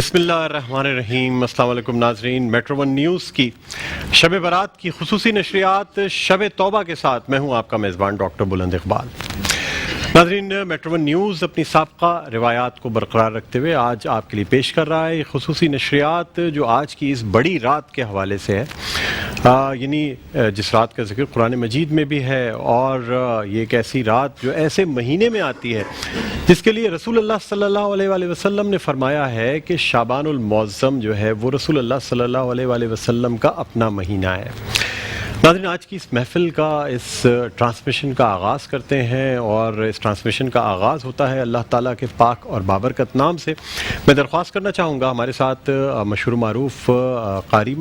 بسم اللہ الرحمن الرحیم۔ السلام علیکم ناظرین، میٹرو ون نیوز کی شب برات کی خصوصی نشریات شب توبہ کے ساتھ میں ہوں آپ کا میزبان ڈاکٹر بلند اقبال۔ ناظرین، میٹرو ون نیوز اپنی سابقہ روایات کو برقرار رکھتے ہوئے آج آپ کے لیے پیش کر رہا ہے یہ خصوصی نشریات جو آج کی اس بڑی رات کے حوالے سے ہے، یعنی جس رات کا ذکر قرآن مجید میں بھی ہے، اور یہ ایک ایسی رات جو ایسے مہینے میں آتی ہے جس کے لیے رسول اللہ صلی اللہ علیہ وآلہ وسلم نے فرمایا ہے کہ شعبان المعظم جو ہے وہ رسول اللہ صلی اللہ علیہ وآلہ وسلم کا اپنا مہینہ ہے۔ ناظرین، آج کی اس محفل کا، اس ٹرانسمیشن کا آغاز کرتے ہیں، اور اس ٹرانسمیشن کا آغاز ہوتا ہے اللہ تعالیٰ کے پاک اور بابرکت نام سے۔ میں درخواست کرنا چاہوں گا، ہمارے ساتھ مشہور معروف قاری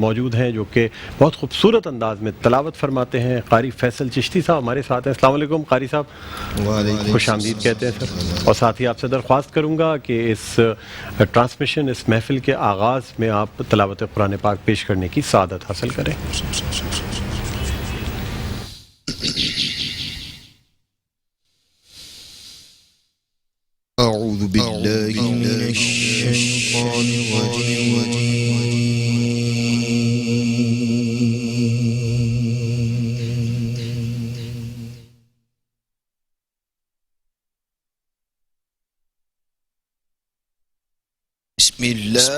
موجود ہیں جو کہ بہت خوبصورت انداز میں تلاوت فرماتے ہیں۔ قاری فیصل چشتی صاحب ہمارے ساتھ ہیں۔ السلام علیکم قاری صاحب، خوش آمدید کہتے ہیں سر۔ اور ساتھ ہی آپ سے درخواست کروں گا کہ اس ٹرانسمیشن، اس محفل کے آغاز میں آپ تلاوت قرآن پاک پیش کرنے کی سعادت حاصل کریں۔ أعوذ بالله من الشيطان الرجيم بسم الله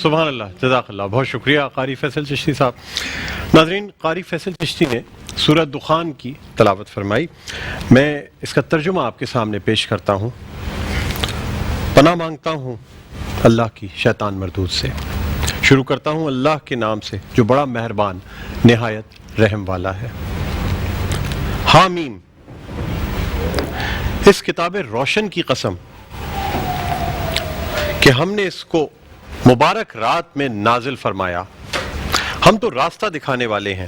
سبحان اللہ جزاک اللہ. بہت شکریہ قاری فیصل چشتی صاحب. ناظرین، قاری فیصل چشتی نے سورہ دخان کی تلاوت فرمائی. میں اس کا ترجمہ آپ کے سامنے پیش کرتا ہوں. پناہ مانگتا ہوں اللہ کی شیطان مردود سے. شروع کرتا ہوں اللہ کے نام سے جو بڑا مہربان نہایت رحم والا ہے. حامیم. اس کتاب روشن کی قسم کہ ہم نے اس کو مبارک رات میں نازل فرمایا. ہم تو راستہ دکھانے والے ہیں.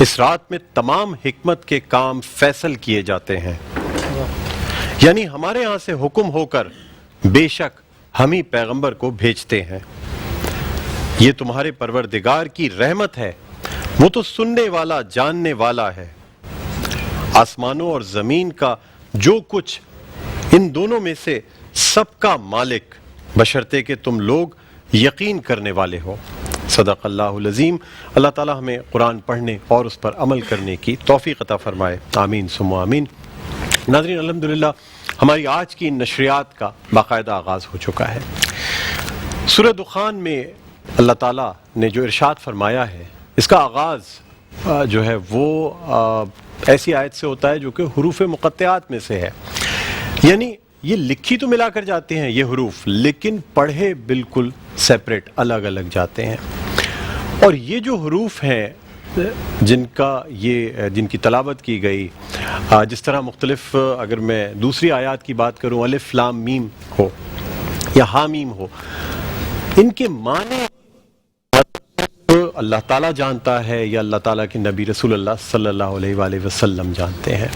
اس رات میں تمام حکمت کے کام فیصل کیے جاتے ہیں. یعنی ہمارے ہاں سے حکم ہو کر بے شک ہم ہی پیغمبر کو بھیجتے ہیں. یہ تمہارے پروردگار کی رحمت ہے. وہ تو سننے والا جاننے والا ہے. آسمانوں اور زمین کا جو کچھ ان دونوں میں سے سب کا مالک، بشرطے کہ تم لوگ یقین کرنے والے ہو. صدق اللہ العظیم. اللہ تعالی ہمیں قرآن پڑھنے اور اس پر عمل کرنے کی توفیق عطا فرمائے. آمین ثم آمین. ناظرین، الحمدللہ ہماری آج کی نشریات کا باقاعدہ آغاز ہو چکا ہے. سورہ دخان میں اللہ تعالیٰ نے جو ارشاد فرمایا ہے، اس کا آغاز جو ہے وہ ایسی آیت سے ہوتا ہے جو کہ حروف مقطعات میں سے ہے. یعنی یہ لکھی تو ملا کر جاتے ہیں یہ حروف، لیکن پڑھے بالکل سیپریٹ، الگ الگ جاتے ہیں. اور یہ جو حروف ہیں جن کی تلاوت کی گئی، جس طرح مختلف، اگر میں دوسری آیات کی بات کروں، الف لام میم ہو یا حامیم ہو، ان کے معنی اللہ تعالیٰ جانتا ہے یا اللہ تعالیٰ کے نبی رسول اللہ صلی اللہ علیہ وآلہ وسلم جانتے ہیں.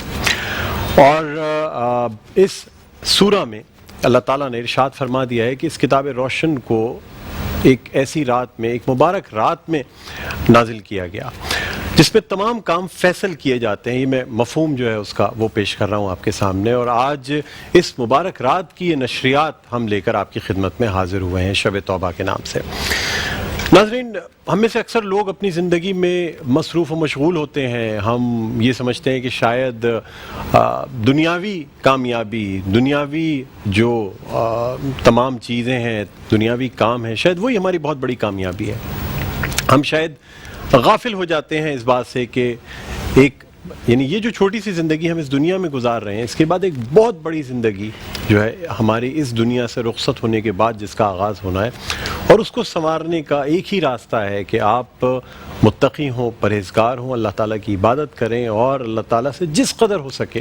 اور اس سورہ میں اللہ تعالیٰ نے ارشاد فرما دیا ہے کہ اس کتاب روشن کو ایک ایسی رات میں، ایک مبارک رات میں نازل کیا گیا جس پہ تمام کام فیصل کیے جاتے ہیں. یہ میں مفہوم جو ہے اس کا وہ پیش کر رہا ہوں آپ کے سامنے. اور آج اس مبارک رات کی یہ نشریات ہم لے کر آپ کی خدمت میں حاضر ہوئے ہیں شب توبہ کے نام سے. ناظرین، ہم میں سے اکثر لوگ اپنی زندگی میں مصروف و مشغول ہوتے ہیں. ہم یہ سمجھتے ہیں کہ شاید دنیاوی کامیابی، دنیاوی جو تمام چیزیں ہیں، دنیاوی کام ہیں، شاید وہی ہماری بہت بڑی کامیابی ہے. ہم شاید غافل ہو جاتے ہیں اس بات سے کہ یعنی یہ جو چھوٹی سی زندگی ہم اس دنیا میں گزار رہے ہیں، اس کے بعد ایک بہت بڑی زندگی جو ہے ہماری اس دنیا سے رخصت ہونے کے بعد جس کا آغاز ہونا ہے، اور اس کو سنوارنے کا ایک ہی راستہ ہے کہ آپ متقی ہوں، پرہیزگار ہوں، اللہ تعالیٰ کی عبادت کریں اور اللہ تعالیٰ سے جس قدر ہو سکے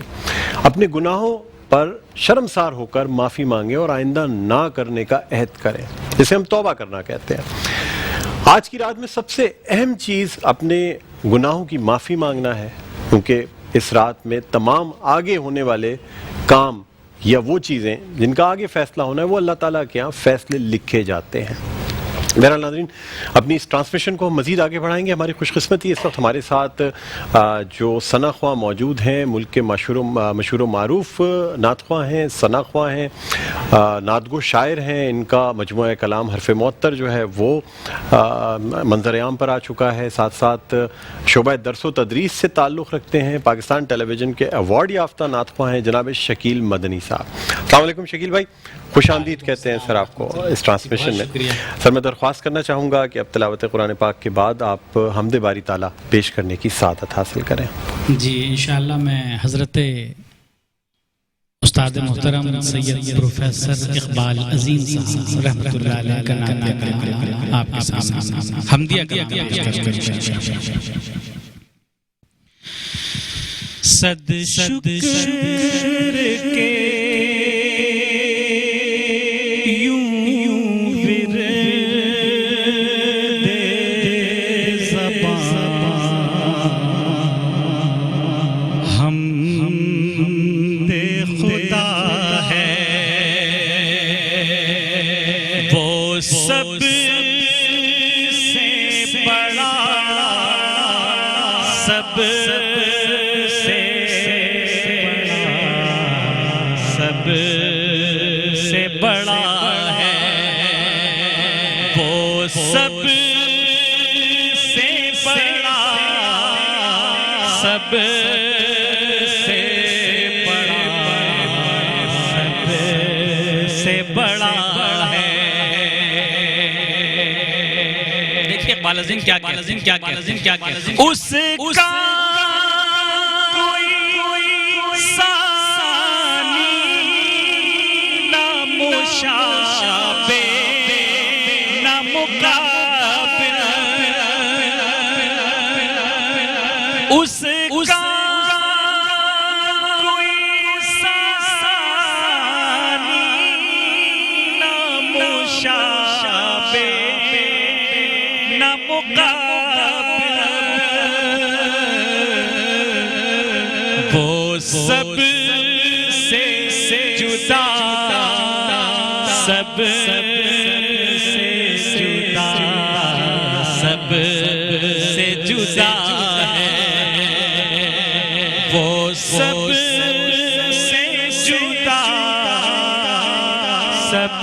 اپنے گناہوں پر شرمسار ہو کر معافی مانگیں اور آئندہ نہ کرنے کا عہد کریں، جسے ہم توبہ کرنا کہتے ہیں. آج کی رات میں سب سے اہم چیز اپنے گناہوں کی معافی مانگنا ہے، کیونکہ اس رات میں تمام آگے ہونے والے کام یا وہ چیزیں جن کا آگے فیصلہ ہونا ہے وہ اللہ تعالیٰ کے ہاں فیصلے لکھے جاتے ہیں. بہرحال ناظرین اپنی اس ٹرانسمیشن کو ہم مزید آگے بڑھائیں گے. ہماری خوش قسمتی اس وقت ہمارے ساتھ جو ثنا خواں موجود ہیں, ملک کے مشہور و معروف نعت خواں ہیں, ثنا خواں ہیں, نعت گو شاعر ہیں. ان کا مجموعہ کلام حرف معطر جو ہے وہ منظر عام پر آ چکا ہے. ساتھ ساتھ شعبہ درس و تدریس سے تعلق رکھتے ہیں. پاکستان ٹیلی ویژن کے ایوارڈ یافتہ نعت خواں ہیں جناب شکیل مدنی صاحب. السلام علیکم شکیل بھائی, خوش آمدید کہتے ہیں سر آپ کو اس ٹرانسمیشن میں. سر میں درخواست کرنا چاہوں گا کہ اب تلاوت قرآن پاک کے بعد آپ حمد باری تعالیٰ پیش کرنے کی سعادت حاصل کریں. جی انشاءاللہ میں حضرت استاد محترم سید پروفیسر اقبال عظیم صاحب رحمۃ اللہ علیہ کا نام لے کر آپ کے سامنے حمدیہ صد شکر کے کیا اس کا کوئی ثانی نہ مشابہ نہ مقابل, اس کا کوئی ثانی نہ مشابہ نہ مقابل, سب سے جدا, سب سے جدا, سب سے جدا ہے وہ, سب سے جدا, سب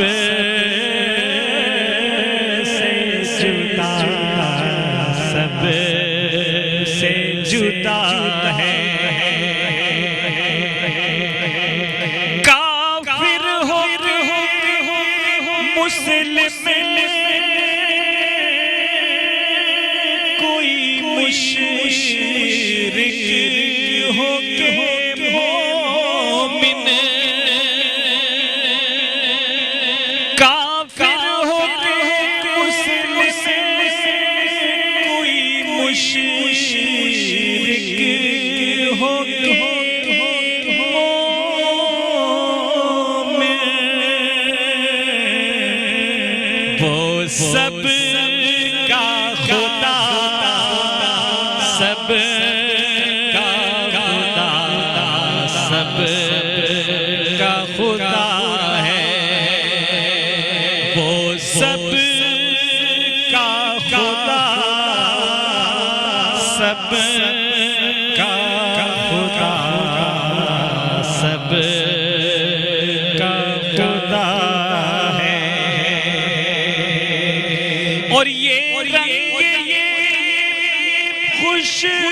سے جدا, سب سے جدا ہے. کوئی مشرک ہو کے مومن, کافر ہو کے مسلم, کوئی مشرک ہو کے سب کا خدا, سب کا خدا, سب کا خدا ہے وہ, سب کا خدا, سب کا خدا, سب کا خدا ہے. اور یہ رنگ یہ خوشبو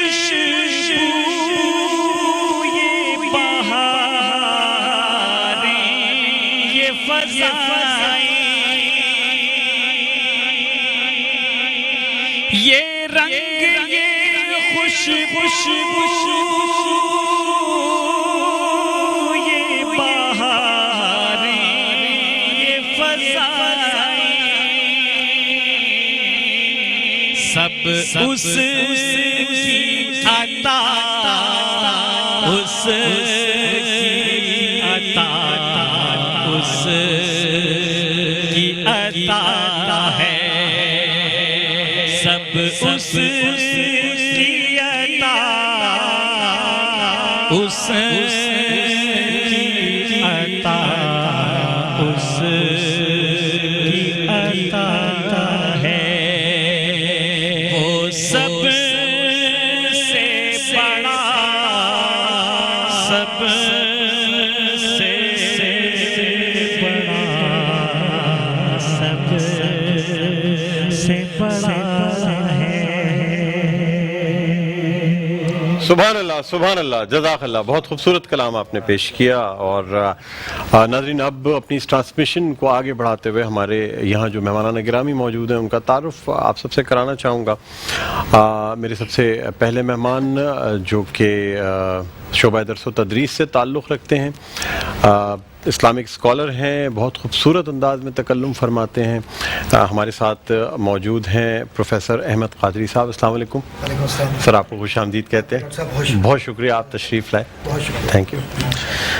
یہ بہاریں یہ فضائیں, یہ رنگ یہ خوشبو یہ بہاریں یہ فضائیں, سب اس کی عطا, اس کی عطا, اس کی عطا ہے, سب اس کی عطا, اس کی عطا, اس کی عطا سبحان اللہ جزاک اللہ. بہت خوبصورت کلام آپ نے پیش کیا. اور ناظرین اب اپنی اس ٹرانسمیشن کو آگے بڑھاتے ہوئے ہمارے یہاں جو مہمانان گرامی موجود ہیں ان کا تعارف آپ سب سے کرانا چاہوں گا. میرے سب سے پہلے مہمان جو کہ شعبہ درس و تدریس سے تعلق رکھتے ہیں، اسلامک اسکالر ہیں، بہت خوبصورت انداز میں تکلم فرماتے ہیں. ہمارے ساتھ موجود ہیں پروفیسر احمد قادری صاحب. السلام علیکم. وعلیکم السلام. سر آپ کو خوش آمدید کہتے ہیں. بہت شکریہ آپ تشریف لائے. بہت شکریہ. Thank you.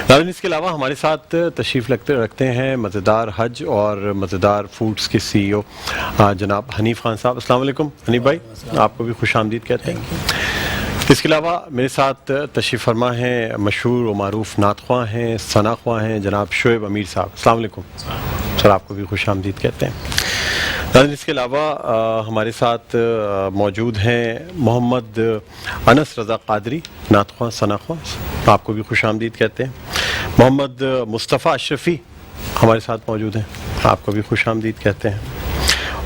ناظرین اس کے علاوہ ہمارے ساتھ تشریف رکھتے ہیں مزیدار حج اور مزیدار فوڈز کے سی ای او جناب حنیف خان صاحب. السلام علیکم حنیف بھائی، آپ کو بھی خوش آمدید کہتے ہیں. اس کے علاوہ میرے ساتھ تشریف فرما ہیں مشہور و معروف نعت خواں ہیں، ثنا خواں ہیں جناب شعیب امیر صاحب. السلام علیکم سر، آپ کو بھی خوش آمدید کہتے ہیں. ناظرین اس کے علاوہ ہمارے ساتھ موجود ہیں محمد انس رضا قادری، نعت خواں ثنا خواں، آپ کو بھی خوش آمدید کہتے ہیں. محمد مصطفیٰ اشرفی ہمارے ساتھ موجود ہیں، آپ کو بھی خوش آمدید کہتے ہیں.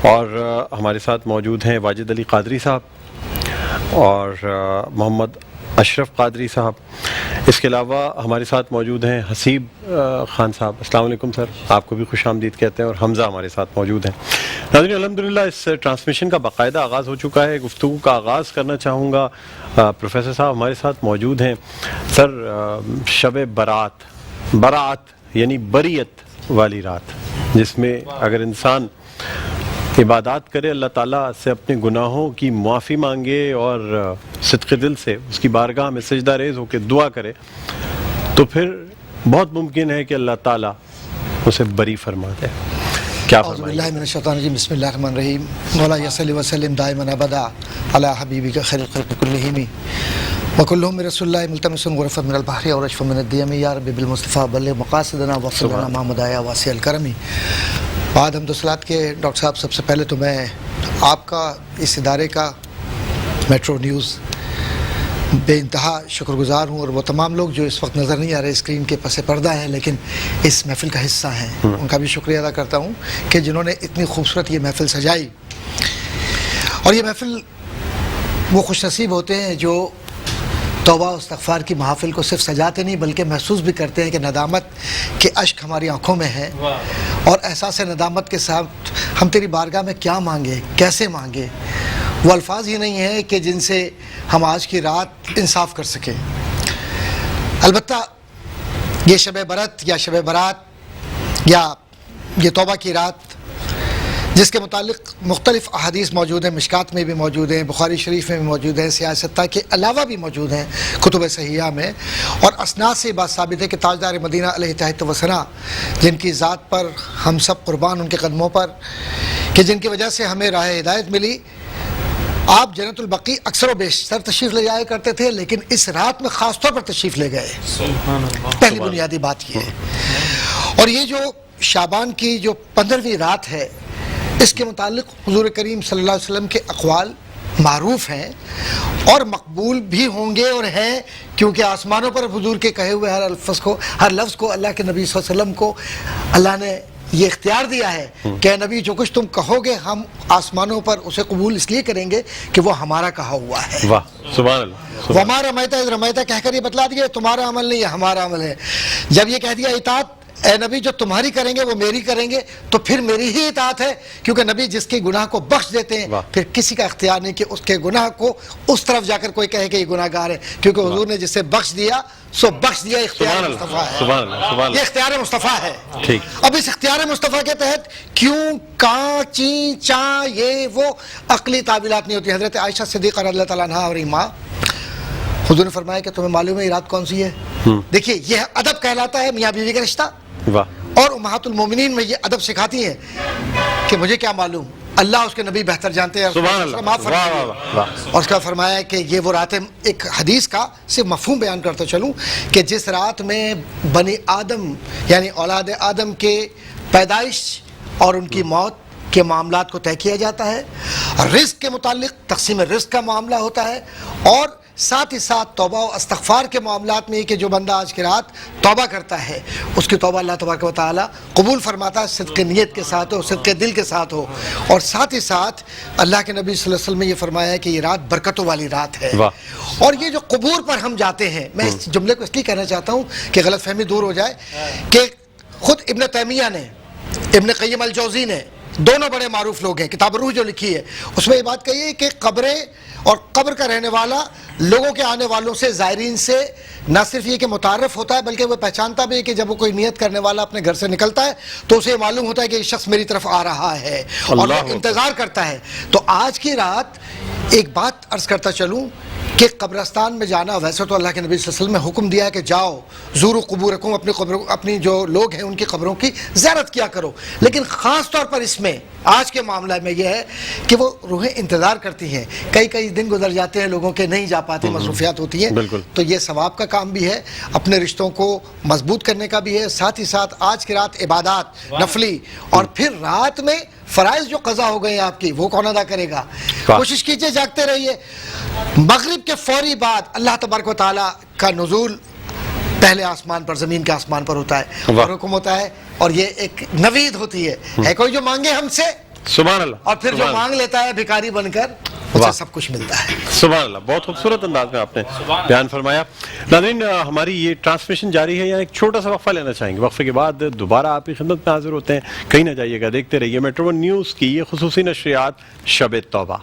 اور ہمارے ساتھ موجود ہیں واجد علی قادری صاحب اور محمد اشرف قادری صاحب. اس کے علاوہ ہمارے ساتھ موجود ہیں حسیب خان صاحب. السلام علیکم سر، آپ کو بھی خوش آمدید کہتے ہیں. اور حمزہ ہمارے ساتھ موجود ہیں. ناظرین الحمدللہ اس ٹرانسمیشن کا باقاعدہ آغاز ہو چکا ہے. گفتگو کا آغاز کرنا چاہوں گا. پروفیسر صاحب ہمارے ساتھ موجود ہیں. سر شب برات یعنی بریت والی رات، جس میں اگر انسان عبادات کرے، اللہ تعالیٰ سے اپنے گناہوں کی معافی مانگے اور صدق دل سے اس کی بارگاہ میں سجدہ ریز ہو کے دعا کرے، تو پھر بہت ممکن ہے کہ اللہ تعالیٰ اسے بری فرما دے. کیا اعوذ فرمائیں باللہ من الشیطان الرجیم. بسم اللہ الرحمن الرحیم. مولا صلی وسلم دائما ابدا علی حبیبک خیر الخلق کلہم وکلہم رسول اللہ ملتمس غرفۃ من البحر اور رشف من الدیم. یا رب بالمصطفیٰ بلغ مقاصدنا وصلنا محمد آیا واسع الکرم. بعد حمد و صلوات کے ڈاکٹر صاحب، سب سے پہلے تو میں آپ کا، اس ادارے کا، میٹرو نیوز بے انتہا شکر گزار ہوں. اور وہ تمام لوگ جو اس وقت نظر نہیں آ رہے اسکرین کے پس پردہ ہیں لیکن اس محفل کا حصہ ہیں، ان کا بھی شکریہ ادا کرتا ہوں کہ جنہوں نے اتنی خوبصورت یہ محفل سجائی. اور یہ محفل وہ خوش نصیب ہوتے ہیں جو توبہ و استغفار کی محافل کو صرف سجاتے نہیں بلکہ محسوس بھی کرتے ہیں کہ ندامت کے اشک ہماری آنکھوں میں ہیں، اور احساس ندامت کے ساتھ ہم تیری بارگاہ میں کیا مانگے، کیسے مانگے. وہ الفاظ ہی نہیں ہیں کہ جن سے ہم آج کی رات انصاف کر سکیں. البتہ یہ شب برات یا شب برات یا یہ توبہ کی رات، جس کے متعلق مختلف احادیث موجود ہیں، مشکات میں بھی موجود ہیں، بخاری شریف میں بھی موجود ہیں، سیاہ ستہ کے علاوہ بھی موجود ہیں کتب صحیحہ میں. اور اسناد سے بات ثابت ہے کہ تاجدار مدینہ علیہ تحت و ثنا، جن کی ذات پر ہم سب قربان ان کے قدموں پر، کہ جن کی وجہ سے ہمیں راہ ہدایت ملی، آپ جنت البقیع اکثر و بیشتر تشریف لے جایا کرتے تھے، لیکن اس رات میں خاص طور پر تشریف لے گئے. پہلی بنیادی بات یہ ہے. اور یہ جو شعبان کی جو 15ویں رات ہے، اس کے متعلق حضور کریم صلی اللہ علیہ وسلم کے اقوال معروف ہیں اور مقبول بھی ہوں گے اور ہیں، کیونکہ آسمانوں پر حضور کے کہے ہوئے ہر لفظ کو اللہ کے نبی صلی اللہ علیہ وسلم کو اللہ نے یہ اختیار دیا ہے کہ نبی جو کچھ تم کہو گے ہم آسمانوں پر اسے قبول اس لیے کریں گے کہ وہ ہمارا کہا ہوا ہے. واہ سبحان اللہ. وما رمیت اذ رمیت کہہ کر یہ بتلا دیا تمہارا عمل نہیں، یہ ہمارا عمل ہے. جب یہ کہہ دیا اطاعت، اے نبی جو تمہاری کریں گے وہ میری کریں گے، تو پھر میری ہی اطاعت ہے، کیونکہ نبی جس کے گناہ کو بخش دیتے ہیں پھر کسی کا اختیار نہیں کہ اس کے گناہ کو اس طرف جا کر کوئی کہے کہ یہ گناہ گار ہے، کیونکہ حضور نے جسے بخش دیا سو بخش دیا. اختیار مصطفیٰ ہے، یہ اختیار مصطفیٰ ہے. اب اس اختیار مصطفیٰ کے تحت کیوں، کہاں، چین، چاں، یہ وہ عقلی تعبیرات نہیں ہوتی. حضرت عائشہ صدیقہ رضی اللہ تعالیٰ عنہا اور ماں، حضور نے فرمایا کہ تمہیں معلوم ہے یہ رات کون سی ہے؟ دیکھیے یہ ادب کہلاتا ہے میاں بیوی کا رشتہ. اور امہات المومنین میں یہ ادب سکھاتی ہیں کہ مجھے کیا معلوم، اللہ اس کے نبی بہتر جانتے ہیں. اور اس کا فرمایا ہے کہ یہ وہ رات ہے. ایک حدیث کا صرف مفہوم بیان کرتا چلوں کہ جس رات میں بنی آدم یعنی اولاد آدم کے پیدائش اور ان کی موت کے معاملات کو طے کیا جاتا ہے، رزق کے متعلق تقسیم رزق کا معاملہ ہوتا ہے، اور ساتھ ہی ساتھ توبہ و استغفار کے معاملات میں یہ کہ جو بندہ آج کی رات توبہ کرتا ہے اس کی توبہ اللہ تبارک و تعالی قبول فرماتا ہے، صدق نیت کے ساتھ ہو، صدق دل کے ساتھ ہو، اور ساتھ ہی ساتھ اللہ کے نبی صلی اللہ علیہ وسلم نے یہ فرمایا ہے کہ یہ رات برکتوں والی رات ہے۔ اور یہ جو قبور پر ہم جاتے ہیں، میں اس جملے کو اس لیے کہنا چاہتا ہوں کہ غلط فہمی دور ہو جائے، کہ خود ابن تیمیہ نے، ابن قیم الجوزی نے، دونوں بڑے معروف لوگ ہیں، کتاب روح جو لکھی ہے اس میں یہ بات کہی ہے کہ قبریں اور قبر کا رہنے والا لوگوں کے آنے والوں سے، زائرین سے نہ صرف یہ کہ متعارف ہوتا ہے بلکہ وہ پہچانتا بھی ہے کہ جب وہ کوئی نیت کرنے والا اپنے گھر سے نکلتا ہے تو اسے معلوم ہوتا ہے کہ یہ شخص میری طرف آ رہا ہے اور وہ انتظار کرتا ہے۔ تو آج کی رات ایک بات عرض کرتا چلوں کہ قبرستان میں جانا، ویسے تو اللہ کے نبی صلی اللہ علیہ وسلم نے حکم دیا ہے کہ جاؤ زورو قبورکم، اپنی جو لوگ ہیں ان کی قبروں کی زیارت کیا کرو، لیکن خاص طور پر اس میں آج کے معاملہ میں یہ ہے کہ وہ روحیں انتظار کرتی ہیں، کئی دن گزر جاتے ہیں لوگوں کے، نہیں جا پاتے، مصروفیات ہوتی ہیں، تو یہ ثواب کا کام بھی ہے، اپنے رشتوں کو مضبوط کرنے کا بھی ہے، ساتھ ہی ساتھ آج کی رات عبادات نفلی، اور پھر رات میں فرائض جو قضا ہو گئے ہیں آپ کی وہ کون ادا کرے گا؟ کوشش کیجئے جاگتے رہیے۔ مغرب کے فوری بعد اللہ تبارک و تعالیٰ کا نزول پہلے آسمان پر، زمین کے آسمان پر ہوتا ہے اور حکم ہوتا ہے، اور یہ ایک نوید ہوتی ہے کوئی جو مانگے ہم سے، سبحان اللہ، اور پھر جو مانگ لیتا ہے بھکاری بن کر اسے سب کچھ ملتا ہے۔ سبحان اللہ، بہت خوبصورت انداز میں آپ نے بیان فرمایا۔ ناظرین، ہماری یہ ٹرانسمیشن جاری ہے، یا ایک چھوٹا سا وقفہ لینا چاہیں گے، وقفے کے بعد دوبارہ آپ کی خدمت میں حاضر ہوتے ہیں، کہیں نہ جائیے گا، دیکھتے رہیے میٹرو ون نیوز کی یہ خصوصی نشریات شب توبہ۔